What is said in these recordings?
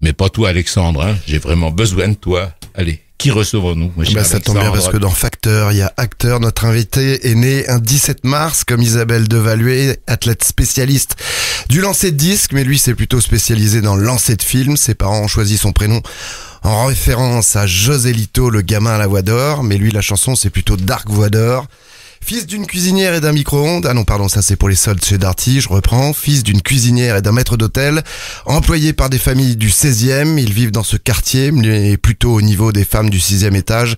Mais pas toi, Alexandre, hein. J'ai vraiment besoin de toi. Allez, qui recevons-nous, mon cher Ça tombe bien parce que dans Facteur, il y a Acteur. Notre invité est né un 17 mars comme Isabelle Devaluet, athlète spécialiste du lancer de disque, mais lui c'est plutôt spécialisé dans le lancer de film. Ses parents ont choisi son prénom en référence à José Lito, le gamin à la voix d'or, mais lui la chanson c'est plutôt Dark Voix d'or. Fils d'une cuisinière et d'un micro-ondes, ah non pardon, ça c'est pour les soldes chez Darty, je reprends. Fils d'une cuisinière et d'un maître d'hôtel, employé par des familles du 16e, ils vivent dans ce quartier, mais plutôt au niveau des femmes du 6e étage,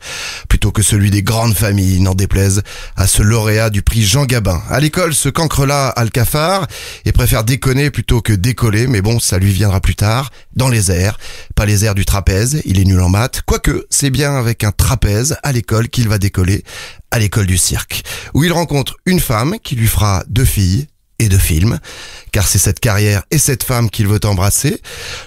plutôt que celui des grandes familles, n'en déplaise à ce lauréat du prix Jean Gabin. À l'école, ce cancre-là a le cafard et préfère déconner plutôt que décoller, mais bon, ça lui viendra plus tard, dans les airs. Pas les airs du trapèze, il est nul en maths, quoique c'est bien avec un trapèze à l'école qu'il va décoller, à l'école du cirque, où il rencontre une femme qui lui fera 2 filles et 2 films, car c'est cette carrière et cette femme qu'il veut embrasser.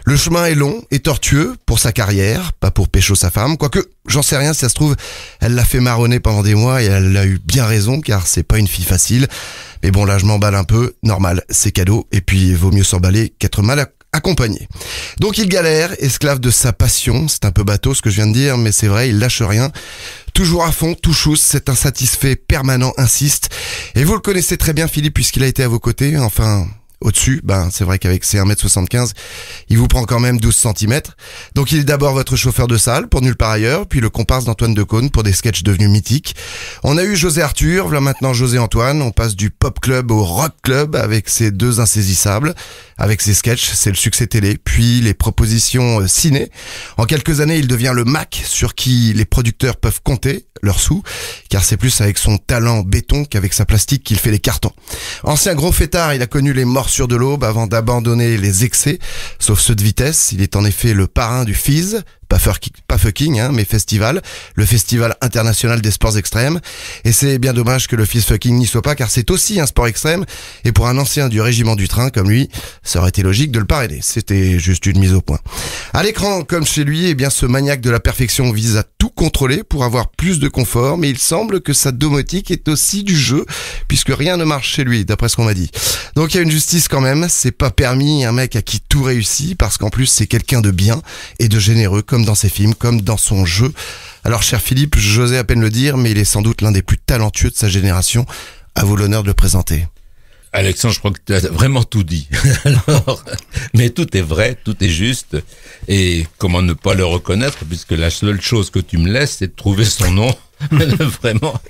Le chemin est long et tortueux pour sa carrière, pas pour pécho sa femme, quoique j'en sais rien, si ça se trouve, elle l'a fait marronner pendant des mois et elle a eu bien raison, car c'est pas une fille facile. Mais bon, là je m'emballe un peu, normal, c'est cadeau, et puis vaut mieux s'emballer qu'être mal accompagné. Donc il galère, esclave de sa passion, c'est un peu bateau ce que je viens de dire, mais c'est vrai, il lâche rien. Toujours à fond, tout chousse, cet insatisfait permanent insiste. Et vous le connaissez très bien Philippe, puisqu'il a été à vos côtés, enfin au-dessus, c'est vrai qu'avec ses 1m75, il vous prend quand même 12 cm. Donc il est d'abord votre chauffeur de salle pour Nulle part ailleurs, puis le comparse d'Antoine Decaune pour des sketchs devenus mythiques. On a eu José Arthur, voilà maintenant José Antoine, on passe du pop club au rock club avec ces 2 insaisissables. Avec ses sketchs, c'est le succès télé, puis les propositions ciné. En quelques années, il devient le Mac sur qui les producteurs peuvent compter leurs sous, car c'est plus avec son talent béton qu'avec sa plastique qu'il fait les cartons. Ancien gros fêtard, il a connu les morsures de l'aube avant d'abandonner les excès, sauf ceux de vitesse. Il est en effet le parrain du Fizz, pas fucking, mais festival, le festival international des sports extrêmes. Et c'est bien dommage que le Fizz fucking n'y soit pas, car c'est aussi un sport extrême, et pour un ancien du régiment du train comme lui, ça aurait été logique de le parrainer. C'était juste une mise au point. À l'écran, comme chez lui, eh bien ce maniaque de la perfection vise à tout contrôler pour avoir plus de confort, mais il semble que sa domotique est aussi du jeu, puisque rien ne marche chez lui, d'après ce qu'on m'a dit. Donc il y a une justice quand même, c'est pas permis un mec à qui tout réussit, parce qu'en plus c'est quelqu'un de bien et de généreux, comme dans ses films, comme dans son jeu. Alors cher Philippe, j'osais à peine le dire, mais il est sans doute l'un des plus talentueux de sa génération. À vous l'honneur de le présenter. Alexandre, je crois que tu as vraiment tout dit. Alors, mais tout est vrai, tout est juste. Et comment ne pas le reconnaître, puisque la seule chose que tu me laisses, c'est de trouver son nom. Vraiment,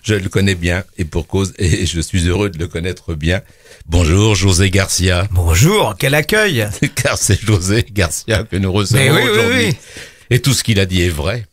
je le connais bien, et pour cause, et je suis heureux de le connaître bien. Bonjour, José Garcia. Bonjour, quel accueil. Car c'est José Garcia que nous recevons aujourd'hui. Oui. Et tout ce qu'il a dit est vrai.